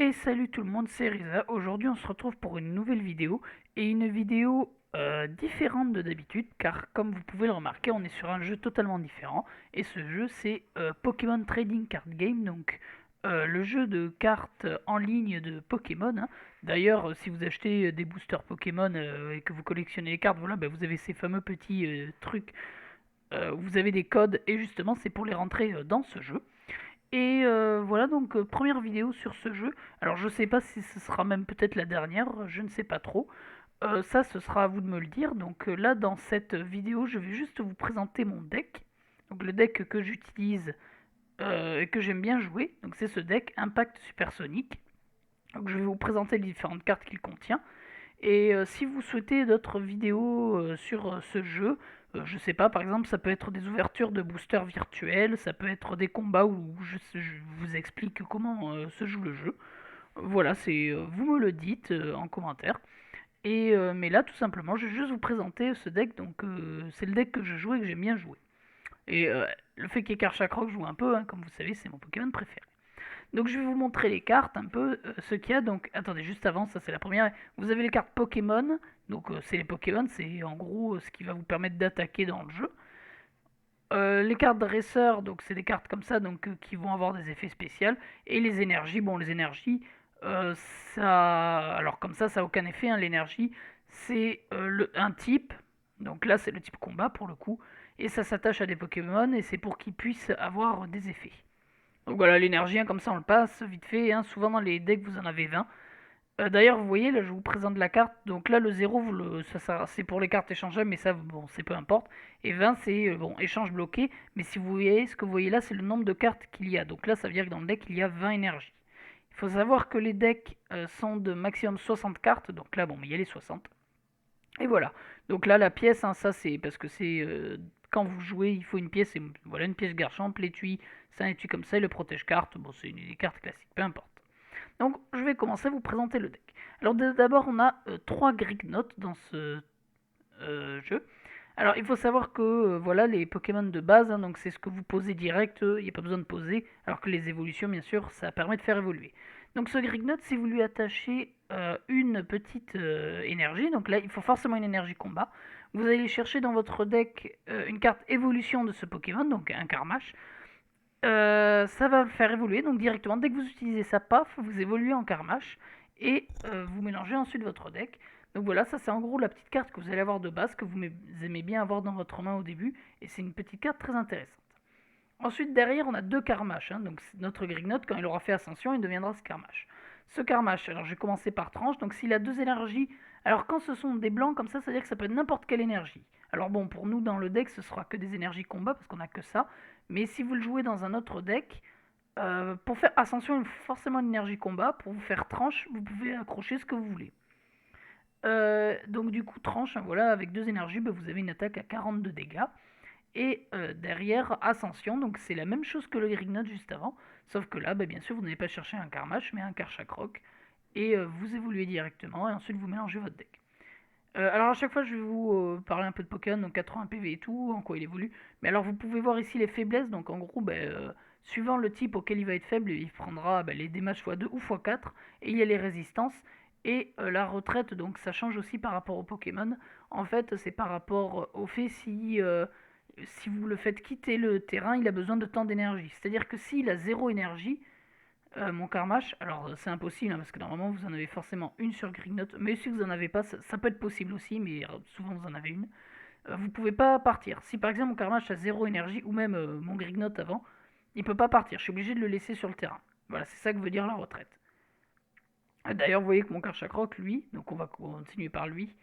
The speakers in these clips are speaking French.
Et salut tout le monde, c'est Riza. Aujourd'hui on se retrouve pour une nouvelle vidéo et une vidéo différente de d'habitude car comme vous pouvez le remarquer on est sur un jeu totalement différent et ce jeu c'est Pokémon Trading Card Game, donc le jeu de cartes en ligne de Pokémon, hein. D'ailleurs si vous achetez des boosters Pokémon et que vous collectionnez les cartes, voilà, vous avez ces fameux petits trucs où vous avez des codes et justement c'est pour les rentrer dans ce jeu. Et voilà, donc première vidéo sur ce jeu. Alors je sais pas si ce sera même peut-être la dernière, je ne sais pas trop. Ça, ce sera à vous de me le dire. Donc là, dans cette vidéo, je vais juste vous présenter mon deck. Donc le deck que j'utilise et que j'aime bien jouer. Donc c'est ce deck Impact Supersonic. Donc je vais vous présenter les différentes cartes qu'il contient. Et si vous souhaitez d'autres vidéos sur ce jeu, je sais pas, par exemple, ça peut être des ouvertures de boosters virtuels, ça peut être des combats où je vous explique comment se joue le jeu. Voilà, c'est vous me le dites en commentaire. Et mais là, tout simplement, je vais juste vous présenter ce deck. Donc, c'est le deck que je joue et que j'aime bien jouer. Et le fait qu'Ekar Chakrock joue un peu, hein, comme vous savez, c'est mon Pokémon préféré. Donc je vais vous montrer les cartes, un peu ce qu'il y a. Donc attendez, juste avant, ça c'est la première. Vous avez les cartes Pokémon. Donc c'est les Pokémon, c'est en gros ce qui va vous permettre d'attaquer dans le jeu. Les cartes dresseurs, donc c'est des cartes comme ça, donc qui vont avoir des effets spéciaux. Et les énergies, bon les énergies, ça, alors comme ça n'a aucun effet, hein. L'énergie, c'est un type. Donc là c'est le type combat pour le coup. Et ça s'attache à des Pokémon et c'est pour qu'ils puissent avoir des effets. Donc voilà, l'énergie, hein, comme ça on le passe vite fait, hein. Souvent dans les decks vous en avez 20. D'ailleurs, vous voyez, là je vous présente la carte. Donc là, le 0, c'est pour les cartes échangeables, mais ça, bon, c'est peu importe. Et 20, c'est bon, échange bloqué. Mais si vous voyez, ce que vous voyez là, c'est le nombre de cartes qu'il y a. Donc là, ça veut dire que dans le deck, il y a 20 énergies. Il faut savoir que les decks sont de maximum 60 cartes. Donc là, bon, il y a les 60. Et voilà. Donc là, la pièce, hein, ça c'est parce que c'est quand vous jouez, il faut une pièce. Et voilà, une pièce Garchomp, l'étui, c'est un étui comme ça, et le protège-carte. Bon, c'est une carte classique, peu importe. Donc je vais commencer à vous présenter le deck. Alors d'abord on a 3 Grignotes dans ce jeu. Alors il faut savoir que voilà les Pokémon de base, hein, donc c'est ce que vous posez direct, il n'y a pas besoin de poser, alors que les évolutions bien sûr ça permet de faire évoluer. Donc ce Grignote, si vous lui attachez une petite énergie, donc là il faut forcément une énergie combat, vous allez chercher dans votre deck une carte évolution de ce Pokémon, donc un Karmash. Ça va le faire évoluer, donc directement, dès que vous utilisez sa paf, vous évoluez en Karmash et vous mélangez ensuite votre deck. Donc voilà, ça c'est en gros la petite carte que vous allez avoir de base, que vous aimez bien avoir dans votre main au début, et c'est une petite carte très intéressante. Ensuite, derrière, on a deux Karmash, hein, donc notre Grignote, quand il aura fait Ascension, il deviendra ce Karmash. Ce Karmash, alors je vais commencer par tranche, donc s'il a deux énergies, alors quand ce sont des blancs comme ça veut dire que ça peut être n'importe quelle énergie. Alors bon, pour nous dans le deck, ce sera que des énergies combat, parce qu'on a que ça, mais si vous le jouez dans un autre deck, pour faire Ascension, il faut forcément une énergie combat. Pour vous faire tranche, vous pouvez accrocher ce que vous voulez. Donc du coup, tranche, hein, voilà, avec deux énergies, vous avez une attaque à 42 dégâts. Et derrière, Ascension, donc c'est la même chose que le Grignote juste avant. Sauf que là, bien sûr, vous n'allez pas chercher un Karmash, mais un Karchakroc. Et vous évoluez directement, et ensuite vous mélangez votre deck. Alors à chaque fois, je vais vous parler un peu de Pokémon, donc 80 PV et tout, en quoi il évolue. Mais alors vous pouvez voir ici les faiblesses, donc en gros, suivant le type auquel il va être faible, il prendra les damages x2 ou x4, et il y a les résistances, et la retraite, donc ça change aussi par rapport au Pokémon. En fait, c'est par rapport au fait si vous le faites quitter le terrain, il a besoin de tant d'énergie. C'est-à-dire que s'il a zéro énergie, mon Karmash, alors c'est impossible, hein, parce que normalement vous en avez forcément une sur Grignote, mais si vous en avez pas, ça peut être possible aussi, mais souvent vous en avez une. Vous pouvez pas partir. Si par exemple mon Karmash a zéro énergie, ou même mon Grignote avant, il peut pas partir, je suis obligé de le laisser sur le terrain. Voilà, c'est ça que veut dire la retraite. D'ailleurs, vous voyez que mon Karchakroc, lui, donc on va continuer par lui,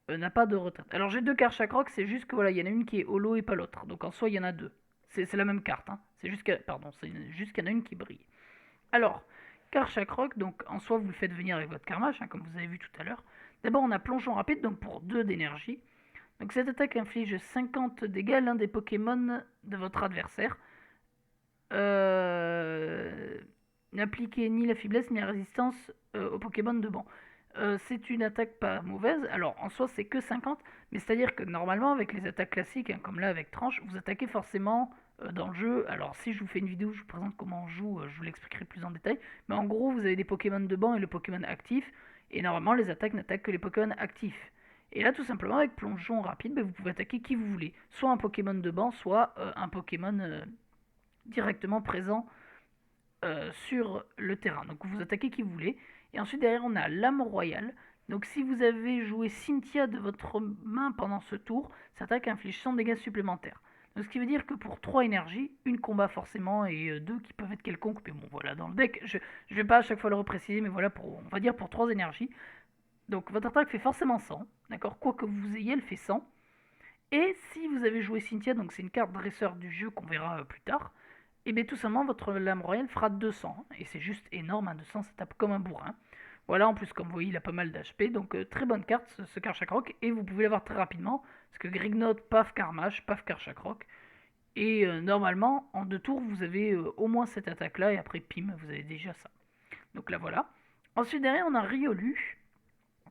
n'a pas de retraite. Alors j'ai deux Karchakroc, c'est juste que voilà, il y en a une qui est holo et pas l'autre. Donc en soi, il y en a deux. C'est la même carte, hein. C'est juste qu'il y en a une qui brille. Alors, Karchakroc, donc en soi vous le faites venir avec votre Karmash, hein, comme vous avez vu tout à l'heure. D'abord on a plongeon rapide, donc pour 2 d'énergie. Donc cette attaque inflige 50 dégâts à l'un des Pokémon de votre adversaire. N'appliquez ni la faiblesse ni la résistance aux Pokémon de banc. C'est une attaque pas mauvaise, alors en soi c'est que 50, mais c'est à dire que normalement avec les attaques classiques, hein, comme là avec tranche, vous attaquez forcément dans le jeu. Alors si je vous fais une vidéo, je vous présente comment on joue, je vous l'expliquerai plus en détail. Mais en gros, vous avez des Pokémon de banc et le Pokémon actif. Et normalement, les attaques n'attaquent que les Pokémon actifs. Et là, tout simplement, avec plongeon rapide, vous pouvez attaquer qui vous voulez. Soit un Pokémon de banc, soit un Pokémon directement présent sur le terrain. Donc vous attaquez qui vous voulez. Et ensuite, derrière, on a l'âme royale. Donc si vous avez joué Cynthia de votre main pendant ce tour, cette attaque inflige 100 dégâts supplémentaires. Donc ce qui veut dire que pour 3 énergies, une combat forcément et 2 qui peuvent être quelconques, mais bon voilà, dans le deck, je ne vais pas à chaque fois le repréciser, mais voilà, on va dire pour 3 énergies. Donc votre attaque fait forcément 100, d'accord. Quoi que vous ayez, elle fait 100. Et si vous avez joué Cynthia, donc c'est une carte dresseur du jeu qu'on verra plus tard, et bien tout simplement votre lame royale fera 200. Et c'est juste énorme, hein, 200 ça tape comme un bourrin. Voilà, en plus comme vous voyez il a pas mal d'HP, donc très bonne carte ce Karchakroc, et vous pouvez l'avoir très rapidement, parce que Grignot, paf Karmash, paf Karchakroc, et normalement en 2 tours vous avez au moins cette attaque là, et après pim, vous avez déjà ça. Donc là voilà. Ensuite derrière on a Riolu.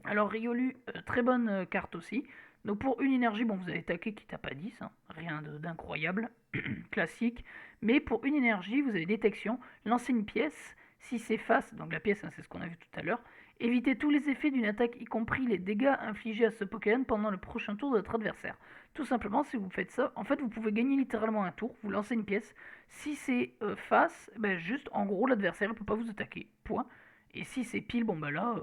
Alors Riolu, très bonne carte aussi. Donc pour une énergie, bon vous avez Taquet qui tape à 10, hein, rien d'incroyable, classique. Mais pour une énergie, vous avez détection, lancer une pièce, si c'est face, donc la pièce hein, c'est ce qu'on a vu tout à l'heure, évitez tous les effets d'une attaque, y compris les dégâts infligés à ce Pokémon pendant le prochain tour de votre adversaire. Tout simplement, si vous faites ça, en fait vous pouvez gagner littéralement un tour, vous lancez une pièce, si c'est face, ben juste en gros l'adversaire ne peut pas vous attaquer, point. Et si c'est pile, bon bah là,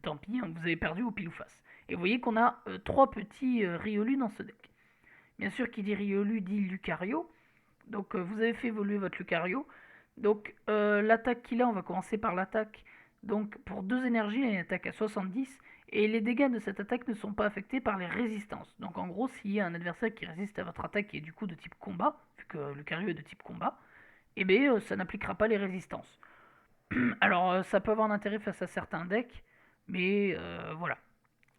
tant pis, hein, vous avez perdu au pile ou face. Et vous voyez qu'on a 3 petits Riolu dans ce deck. Bien sûr, qui dit Riolu dit Lucario. Donc vous avez fait évoluer votre Lucario. Donc l'attaque qu'il a, on va commencer par l'attaque. Donc pour 2 énergies, il a une attaque à 70. Et les dégâts de cette attaque ne sont pas affectés par les résistances. Donc en gros, s'il y a un adversaire qui résiste à votre attaque et est du coup de type combat, vu que Lucario est de type combat, eh bien ça n'appliquera pas les résistances. Alors ça peut avoir un intérêt face à certains decks, mais voilà.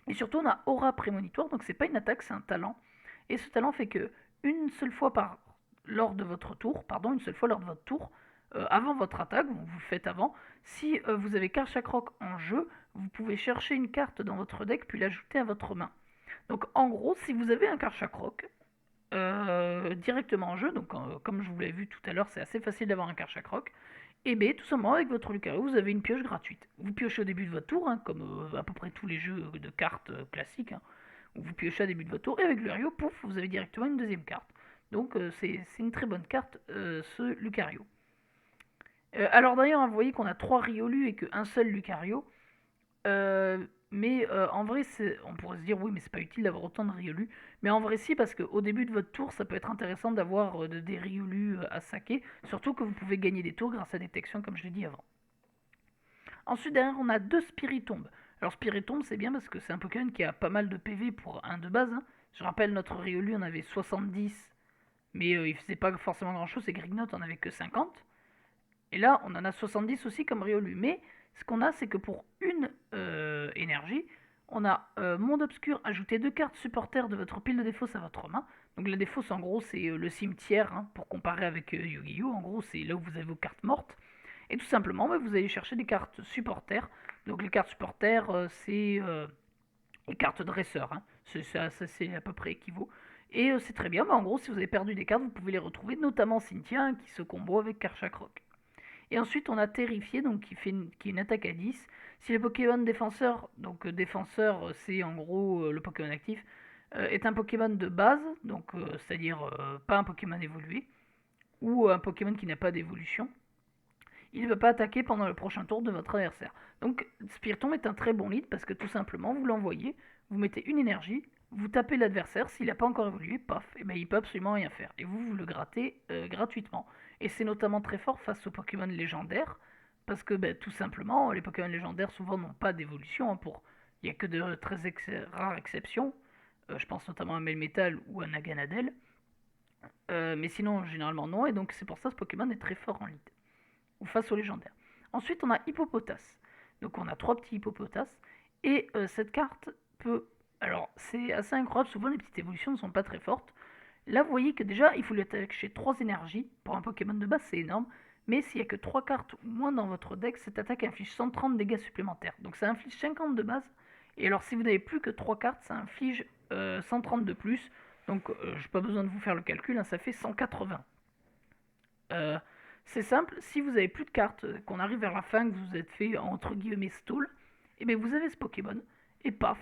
Et surtout on a Aura Prémonitoire, donc c'est pas une attaque, c'est un talent. Et ce talent fait que une seule fois lors de votre tour, avant votre attaque, vous le faites avant, si vous avez Karchakroc en jeu, vous pouvez chercher une carte dans votre deck puis l'ajouter à votre main. Donc en gros, si vous avez un Karchakroc directement en jeu, donc comme je vous l'ai vu tout à l'heure, c'est assez facile d'avoir un Karchakroc, et bien tout simplement avec votre Lucario, vous avez une pioche gratuite. Vous piochez au début de votre tour, hein, comme à peu près tous les jeux de cartes classiques, hein, où vous piochez au début de votre tour, et avec Lucario, pouf, vous avez directement une deuxième carte. Donc c'est une très bonne carte, ce Lucario. Alors d'ailleurs, vous voyez qu'on a 3 Riolu et qu'un seul Lucario. Mais en vrai, on pourrait se dire oui, mais c'est pas utile d'avoir autant de Riolu. Mais en vrai, si, parce qu'au début de votre tour, ça peut être intéressant d'avoir des Riolu à saquer. Surtout que vous pouvez gagner des tours grâce à détection, comme je l'ai dit avant. Ensuite, derrière, on a 2 Spiritomb. Alors, Spiritomb, c'est bien parce que c'est un Pokémon qui a pas mal de PV pour un de base. Hein. Je rappelle, notre Riolu en avait 70, mais il faisait pas forcément grand chose. Et Grignot en avait que 50. Et là, on en a 70 aussi comme Riolu. Mais ce qu'on a, c'est que pour une énergie, on a Monde Obscur, ajouter 2 cartes supporters de votre pile de défausse à votre main. Donc la défausse, en gros, c'est le cimetière, hein, pour comparer avec Yu-Gi-Oh! En gros, c'est là où vous avez vos cartes mortes. Et tout simplement, bah, vous allez chercher des cartes supporters. Donc les cartes supporters, c'est les cartes dresseurs. Hein. Ça, c'est à peu près équivaut. Et c'est très bien. Bah, en gros, si vous avez perdu des cartes, vous pouvez les retrouver, notamment Cynthia, hein, qui se combo avec Karchakroc. Et ensuite, on a Terrifié, donc qui est une attaque à 10. Si le Pokémon défenseur, donc défenseur, c'est en gros le Pokémon actif, est un Pokémon de base, donc c'est-à-dire pas un Pokémon évolué, ou un Pokémon qui n'a pas d'évolution, il ne peut pas attaquer pendant le prochain tour de votre adversaire. Donc Spiritomb est un très bon lead parce que tout simplement, vous l'envoyez, vous mettez une énergie, vous tapez l'adversaire, s'il n'a pas encore évolué, paf, et ben il peut absolument rien faire. Et vous le grattez gratuitement. Et c'est notamment très fort face aux Pokémon légendaires, parce que ben, tout simplement, les Pokémon légendaires souvent n'ont pas d'évolution. Hein, il n'y a que de très rares exceptions. Je pense notamment à Melmetal ou à Naganadel. Mais sinon, généralement non, et donc c'est pour ça que ce Pokémon est très fort en lead. Ou face aux légendaires. Ensuite, on a Hippopotas. Donc on a 3 petits Hippopotas. Et cette carte peut... Alors, c'est assez incroyable, souvent les petites évolutions ne sont pas très fortes. Là, vous voyez que déjà, il faut lui attaquer 3 énergies. Pour un Pokémon de base, c'est énorme. Mais s'il n'y a que 3 cartes ou moins dans votre deck, cette attaque inflige 130 dégâts supplémentaires. Donc ça inflige 50 de base. Et alors, si vous n'avez plus que 3 cartes, ça inflige 130 de plus. Donc, je n'ai pas besoin de vous faire le calcul, hein, ça fait 180. c'est simple, si vous avez plus de cartes, qu'on arrive vers la fin, que vous êtes fait entre guillemets stall, et bien vous avez ce Pokémon, et paf,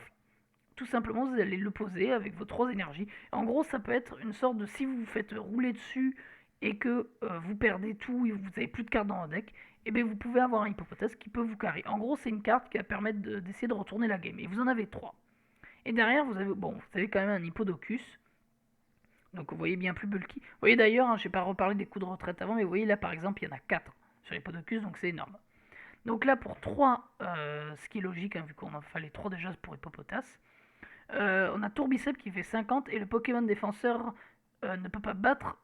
tout simplement vous allez le poser avec vos 3 énergies. En gros, ça peut être une sorte de si vous vous faites rouler dessus et que vous perdez tout et vous n'avez plus de cartes dans votre deck, et bien vous pouvez avoir un Hippopotas qui peut vous carrer. En gros, c'est une carte qui va permettre d'essayer de retourner la game. Et vous en avez 3. Et derrière, vous avez quand même un Hippodocus. Donc vous voyez bien plus bulky. Vous voyez d'ailleurs, hein, je n'ai pas reparlé des coups de retraite avant, mais vous voyez là par exemple, il y en a 4 sur Hippodocus, donc c'est énorme. Donc là, pour 3, ce qui est logique, hein, vu qu'on en fallait 3 déjà pour Hippopotas, on a Tourbicep qui fait 50 et le Pokémon défenseur ne peut pas battre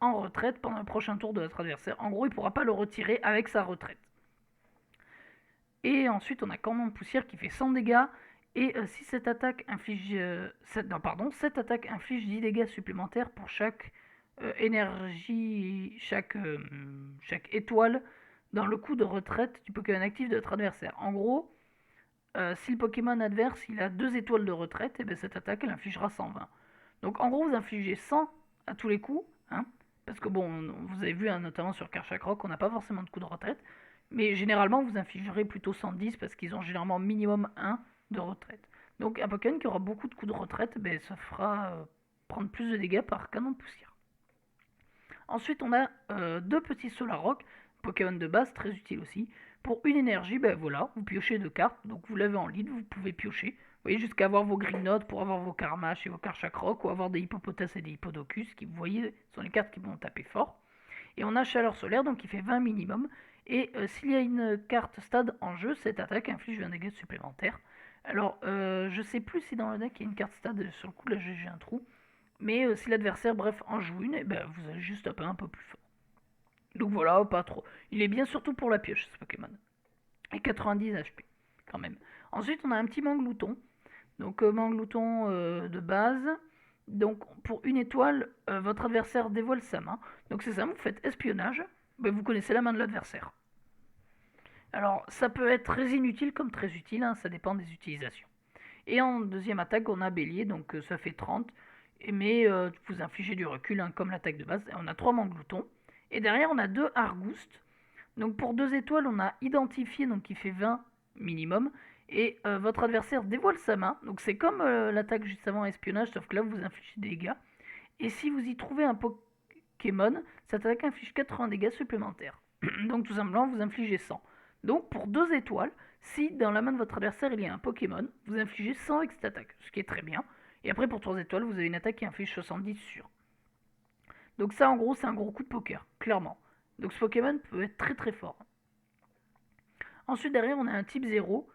en retraite pendant le prochain tour de votre adversaire. En gros, il ne pourra pas le retirer avec sa retraite. Et ensuite, on a Cornement de Poussière qui fait 100 dégâts. Et si cette attaque inflige, cette attaque inflige 10 dégâts supplémentaires pour chaque énergie, chaque étoile dans le coup de retraite du Pokémon actif de votre adversaire. En gros, si le Pokémon adverse il a 2 étoiles de retraite, et bien cette attaque elle infligera 120. Donc en gros, vous infligez 100 à tous les coups, hein, parce que bon, vous avez vu hein, notamment sur Karchakroc, on n'a pas forcément de coup de retraite, mais généralement vous infligerez plutôt 110 parce qu'ils ont généralement minimum 1 de retraite. Donc un Pokémon qui aura beaucoup de coups de retraite, ben, ça fera prendre plus de dégâts par canon de poussière. Ensuite, on a 2 petits Solarrock, Pokémon de base, très utile aussi. Pour une énergie, ben voilà, vous piochez 2 cartes, donc vous l'avez en lead, vous pouvez piocher. Vous voyez, jusqu'à avoir vos Grignottes pour avoir vos Karmash et vos Karchakroc, ou avoir des Hippopotas et des Hippodocus, qui, vous voyez, sont les cartes qui vont taper fort. Et on a Chaleur Solaire, donc qui fait 20 minimum. Et s'il y a une carte stade en jeu, cette attaque inflige un dégât supplémentaire. Alors, je sais plus si dans le deck il y a une carte stade, sur le coup là j'ai un trou. Mais si l'adversaire, bref, en joue une, et ben, vous allez juste taper un peu plus fort. Donc voilà, pas trop. Il est bien surtout pour la pioche, ce Pokémon. Et 90 HP, quand même. Ensuite, on a un petit Manglouton. Donc, Manglouton de base. Donc, pour une étoile, votre adversaire dévoile sa main. Donc, c'est ça, vous faites espionnage. Ben, vous connaissez la main de l'adversaire. Alors, ça peut être très inutile comme très utile, hein, ça dépend des utilisations. Et en deuxième attaque, on a Bélier, donc ça fait 30. Mais vous infligez du recul, hein, comme l'attaque de base. Et on a 3 Mangloutons. Et derrière, on a 2 Argoust. Donc pour 2 étoiles, on a Identifié, donc qui fait 20 minimum. Et votre adversaire dévoile sa main. Donc c'est comme l'attaque juste avant espionnage, sauf que là, vous infligez des dégâts. Et si vous y trouvez un Pokémon, cette attaque inflige 80 dégâts supplémentaires. Donc tout simplement, vous infligez 100. Donc pour 2 étoiles, si dans la main de votre adversaire il y a un Pokémon, vous infligez 100 avec cette attaque, ce qui est très bien. Et après pour 3 étoiles, vous avez une attaque qui inflige 70 sur. Donc ça en gros c'est un gros coup de poker, clairement. Donc ce Pokémon peut être très très fort. Ensuite derrière on a un type 0.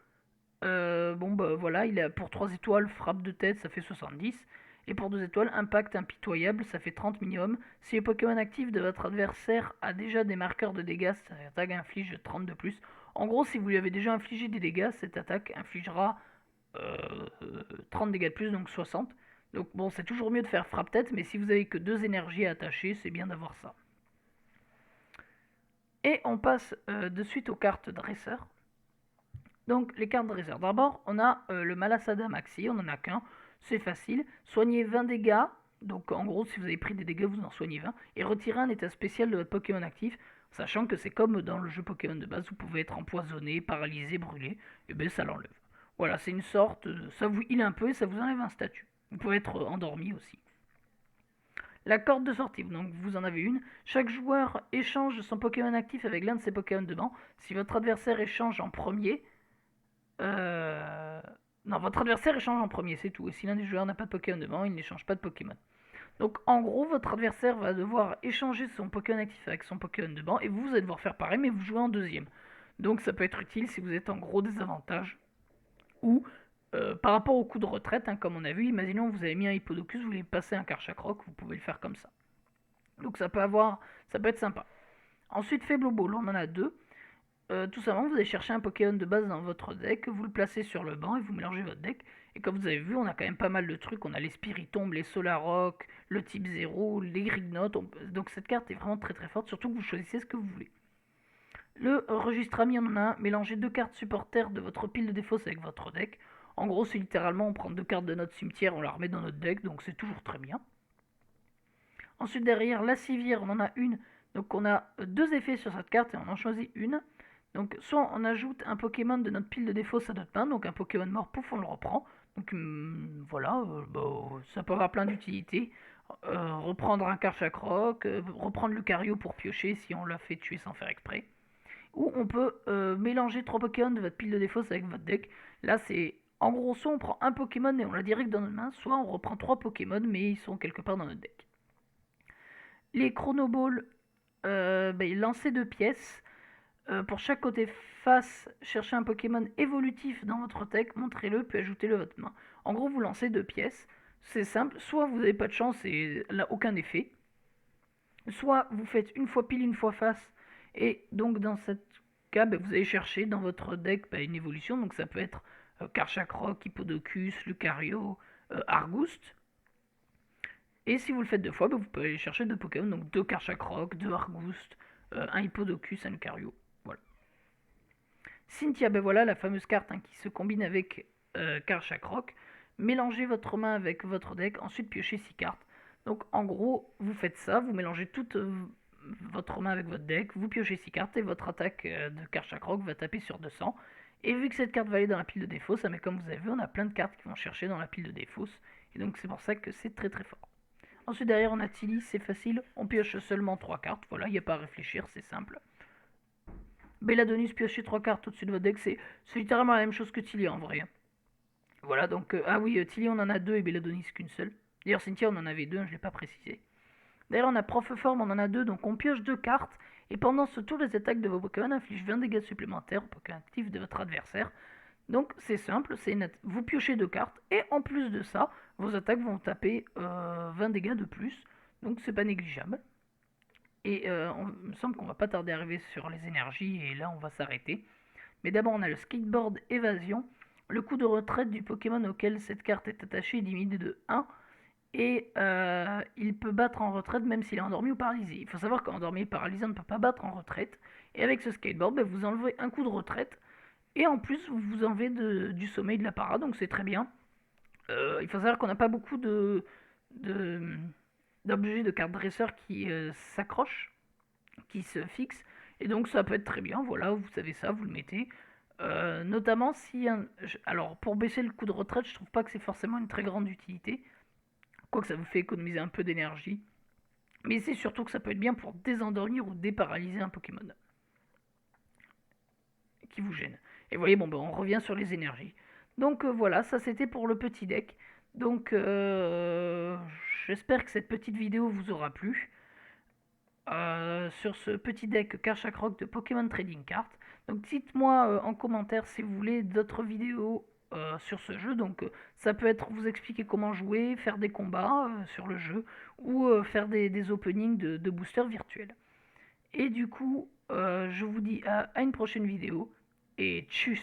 Bon bah voilà, il a pour 3 étoiles, frappe de tête, ça fait 70. Et pour 2 étoiles, impact impitoyable, ça fait 30 minimum. Si le Pokémon actif de votre adversaire a déjà des marqueurs de dégâts, cette attaque inflige 30 de plus. En gros, si vous lui avez déjà infligé des dégâts, cette attaque infligera 30 dégâts de plus, donc 60. Donc bon, c'est toujours mieux de faire frappe tête, mais si vous avez que 2 énergies attachées, c'est bien d'avoir ça. Et on passe de suite aux cartes dresseurs. Donc les cartes dresseurs. D'abord, on a le Malasada Maxi, on en a qu'un, c'est facile. Soignez 20 dégâts, donc en gros, si vous avez pris des dégâts, vous en soignez 20. Et retirez un état spécial de votre Pokémon actif, sachant que c'est comme dans le jeu Pokémon de base, vous pouvez être empoisonné, paralysé, brûlé, et bien ça l'enlève. Voilà, c'est une sorte, ça vous heal un peu et ça vous enlève un statut. Vous pouvez être endormi aussi. La corde de sortie, donc vous en avez une. Chaque joueur échange son Pokémon actif avec l'un de ses Pokémon de banc. Si votre adversaire échange en premier, non, votre adversaire échange en premier, c'est tout. Et si l'un des joueurs n'a pas de Pokémon de banc, il n'échange pas de Pokémon. Donc en gros, votre adversaire va devoir échanger son Pokémon actif avec son Pokémon de banc, et vous allez devoir faire pareil, mais vous jouez en deuxième. Donc ça peut être utile si vous êtes en gros désavantage. Ou par rapport au coup de retraite, hein, comme on a vu, imaginons que vous avez mis un Hippodocus, vous voulez passer un Karchakroc, vous pouvez le faire comme ça. Donc ça peut être sympa. Ensuite, Faible Ball, on en a 2. Tout simplement, vous allez chercher un Pokémon de base dans votre deck, vous le placez sur le banc et vous mélangez votre deck. Et comme vous avez vu, on a quand même pas mal de trucs. On a les Spiritombes, les Solarrock, le type 0, les Grignottes. Donc cette carte est vraiment très très forte, surtout que vous choisissez ce que vous voulez. Le registre ami, on en a un. Mélangez 2 cartes supporters de votre pile de défausse avec votre deck. En gros, c'est littéralement on prend 2 cartes de notre cimetière, on la remet dans notre deck, donc c'est toujours très bien. Ensuite, derrière, la civière, on en a une Donc on a deux effets sur cette carte et on en choisit une. Donc soit on ajoute un Pokémon de notre pile de défauts à notre main, donc un Pokémon mort, pouf, on le reprend. Donc voilà, ça peut avoir plein d'utilités. Reprendre un Karchakroc, reprendre Lucario pour piocher si on l'a fait tuer sans faire exprès. Ou on peut mélanger trois Pokémon de votre pile de défauts avec votre deck. Là c'est en gros soit on prend un Pokémon et on l'a direct dans notre main, soit on reprend trois Pokémon mais ils sont quelque part dans notre deck. Les Chronoballs, lancer deux pièces. Pour chaque côté face, cherchez un Pokémon évolutif dans votre deck, montrez-le, puis ajoutez-le à votre main. En gros, vous lancez deux pièces. C'est simple, soit vous n'avez pas de chance et là aucun effet, soit vous faites une fois pile, une fois face, et donc dans cette cas, vous allez chercher dans votre deck une évolution, donc ça peut être Karchakroc, Hippodocus, Lucario, Argouste. Et si vous le faites deux fois, vous pouvez aller chercher deux Pokémon, donc deux Karchakroc, deux Argouste, un Hippodocus, un Lucario. Voilà. Cynthia, voilà la fameuse carte qui se combine avec Karchakroc. Mélangez votre main avec votre deck, ensuite piochez 6 cartes. Donc en gros, vous faites ça, vous mélangez toute votre main avec votre deck, vous piochez 6 cartes et votre attaque de Karchakroc va taper sur 200. Et vu que cette carte va aller dans la pile de défauts, mais comme vous avez vu, on a plein de cartes qui vont chercher dans la pile de défauts. Et donc c'est pour ça que c'est très très fort. Ensuite derrière on a Tilly, c'est facile, on pioche seulement 3 cartes, voilà, il n'y a pas à réfléchir, c'est simple. Belladonis, piocher 3 cartes au-dessus de votre deck, c'est littéralement la même chose que Tilly en vrai. Voilà, donc, ah oui, Tilly on en a 2 et Belladonis qu'une seule. D'ailleurs Cynthia on en avait 2, je ne l'ai pas précisé. D'ailleurs on a Profeform, on en a 2, donc on pioche 2 cartes. Et pendant ce tour, les attaques de vos Pokémon infligent 20 dégâts supplémentaires au Pokémon actif de votre adversaire. Donc c'est simple, vous piochez 2 cartes, et en plus de ça, vos attaques vont taper 20 dégâts de plus. Donc c'est pas négligeable. Et il me semble qu'on va pas tarder à arriver sur les énergies, et là on va s'arrêter. Mais d'abord on a le Skateboard Évasion. Le coup de retraite du Pokémon auquel cette carte est attachée est diminué de 1. Et il peut battre en retraite même s'il est endormi ou paralysé. Il faut savoir qu'endormi et paralysé on ne peut pas battre en retraite. Et avec ce skateboard, vous enlevez un coup de retraite. Et en plus, vous vous enlevez du sommeil de la para, donc c'est très bien. Il faut savoir qu'on n'a pas beaucoup d'objets de carte dresseur qui s'accrochent, qui se fixent. Et donc ça peut être très bien, voilà, vous savez ça, vous le mettez. Notamment si... alors pour baisser le coup de retraite, je trouve pas que c'est forcément une très grande utilité. Quoique ça vous fait économiser un peu d'énergie. Mais c'est surtout que ça peut être bien pour désendormir ou déparalyser un Pokémon qui vous gêne. Et vous voyez, on revient sur les énergies. Donc voilà, ça c'était pour le petit deck. Donc j'espère que cette petite vidéo vous aura plu. Sur ce petit deck Karchakroc de Pokémon Trading Card. Donc dites-moi en commentaire si vous voulez d'autres vidéos sur ce jeu. Donc ça peut être vous expliquer comment jouer, faire des combats sur le jeu, ou faire des openings de boosters virtuels. Et du coup, je vous dis à une prochaine vidéo, et tchuss!